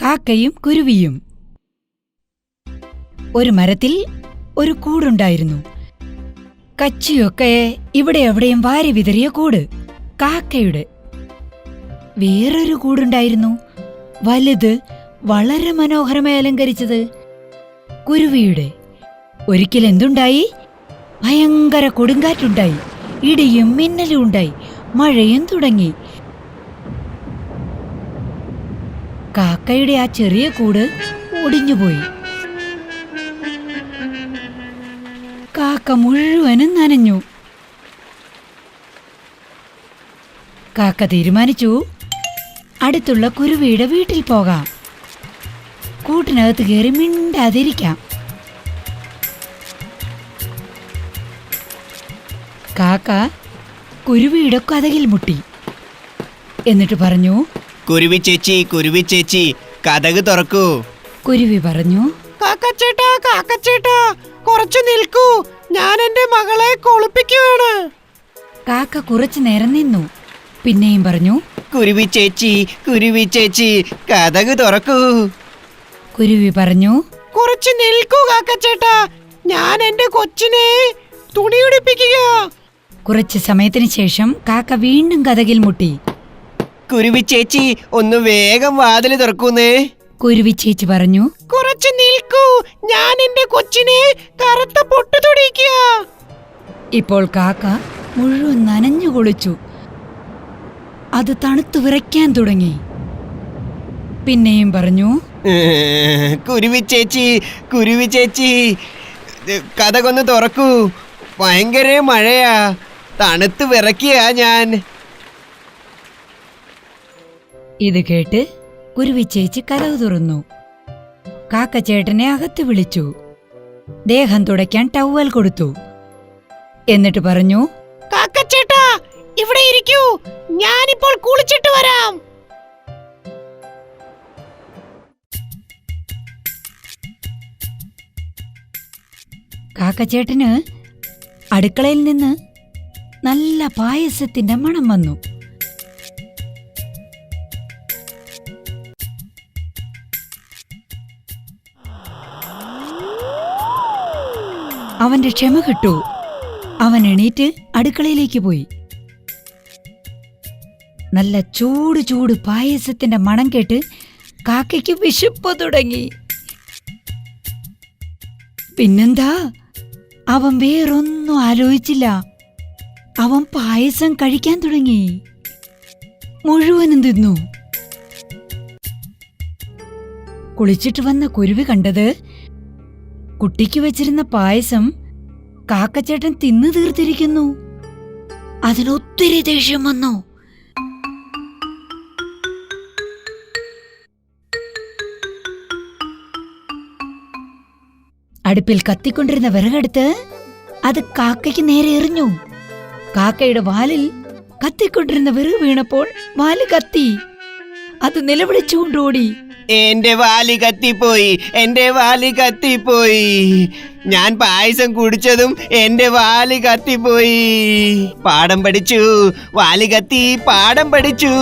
കാക്കയും കുരുവിയും. ഒരു മരത്തിൽ ഒരു കൂടുണ്ടായിരുന്നു. കച്ചിയൊക്കെ ഇവിടെ എവിടെയും വാരി വിതറിയ കൂട് കാക്കയുടെ. വേറൊരു കൂടുണ്ടായിരുന്നു, വലുത്, വളരെ മനോഹരമായി അലങ്കരിച്ചത് കുരുവിയുടെ. ഒരിക്കൽ എന്തുണ്ടായി? ഭയങ്കര കൊടുങ്കാറ്റുണ്ടായി, ഇടിയും മിന്നലും ഉണ്ടായി, മഴയും തുടങ്ങി. കാക്കയുടെ ആ ചെറിയ കൂട് ഒടിഞ്ഞുപോയി. കാക്ക മുഴുവനും നനഞ്ഞു. കാക്ക തീരുമാനിച്ചു, അടുത്തുള്ള കുരുവിയുടെ വീട്ടിൽ പോകാം. കൂട്ടിനകത്ത് കയറി മിണ്ടാതിരിക്കാം. കാക്ക കുരുവിയുടെ കതകിൽ മുട്ടി. എന്നിട്ട് പറഞ്ഞു, കുരുവി ചേച്ചി കതക് തുറക്കൂ. കുരുവി പറഞ്ഞു, കാക്കച്ചേട്ടാ കുറച്ചു നിൽക്കൂ, ഞാൻ എന്റെ മകളെ കുളിപ്പിക്കുകയാണ്. കാക്ക കുറച്ചു നേരം നിന്നു. പിന്നെയും പറഞ്ഞു, കുരുവി ചേച്ചി കതക് തുറക്കൂ. കുരുവി പറഞ്ഞു, കുറച്ചു നിൽക്കൂ കാക്കച്ചേട്ടാ, ഞാൻ എന്റെ കൊച്ചിനെ തുണി ഉടുപ്പിക്കുക. കുറച്ചു സമയത്തിന് ശേഷം കാക്ക വീണ്ടും കതകിൽ മുട്ടി. കുരുവി ചേച്ചി ഒന്ന് വേഗം വാതില് തുറക്കൂന്നേ. കുരുവി ചേച്ചി പറഞ്ഞു, കുറച്ചു നിൽക്കൂ, ഞാൻ എന്റെ കൊച്ചിനെ കറുത്ത പൊട്ടു തൊടിക്കുക. ഇപ്പോൾ കാക്ക മുഴുവൻ നനഞ്ഞു കുളിച്ചു. അത് തണുത്തു വിറയ്ക്കാൻ തുടങ്ങി. പിന്നെയും പറഞ്ഞു, കുരുവി ചേച്ചി കതകൊന്ന് തുറക്കൂ, ഭയങ്കര മഴയാ, തണുത്ത് വിറയ്ക്കുക ഞാൻ. ഇത് കേട്ട് കുരുവി ചേച്ചി കതക് തുറന്നു. കാക്ക ചേട്ടനെ അകത്ത് വിളിച്ചു. ദേഹം തുടയ്ക്കാൻ ടവൽ കൊടുത്തു. എന്നിട്ട് പറഞ്ഞു, കാക്കച്ചേട്ടാ ഇവിടെ ഇരിക്കൂ, ഞാനിപ്പോൾ കുളിച്ചിട്ട് വരാം. കാക്കച്ചേട്ടന് അടുക്കളയിൽ നിന്ന് നല്ല പായസത്തിന്റെ മണം വന്നു. അവന്റെ ക്ഷമ കിട്ടു. അവൻ എണീറ്റ് അടുക്കളയിലേക്ക് പോയി. നല്ല ചൂട് പായസത്തിന്റെ മണം കേട്ട് കാക്കയ്ക്ക് വിശപ്പ് തുടങ്ങി. പിന്നെന്താ, അവൻ വേറൊന്നും ആലോചിച്ചില്ല. അവൻ പായസം കഴിക്കാൻ തുടങ്ങി. മുഴുവനും തിന്നു. കുളിച്ചിട്ട് വന്ന കുരുവി കണ്ടത് കുട്ടിക്ക് വെച്ചിരുന്ന പായസം കാക്കച്ചേട്ടൻ തിന്നു തീർത്തിരിക്കുന്നു. അതിനൊത്തിരി ദേഷ്യം വന്നു. അടുപ്പിൽ കത്തിക്കൊണ്ടിരുന്ന വിറകെടുത്ത് അത് കാക്കയ്ക്ക് നേരെ എറിഞ്ഞു. കാക്കയുടെ വാലിൽ കത്തിക്കൊണ്ടിരുന്ന വിറക് വീണപ്പോൾ വാല് കത്തി. അത് നിലവിളിച്ചുകൊണ്ടോടി. എന്റെ വാലി കത്തിപ്പോയി, ഞാൻ പായസം കുടിച്ചതും എന്റെ വാലി കത്തിപ്പോയി. പാഠം പഠിച്ചു, വാലി കത്തി പാഠം പഠിച്ചു.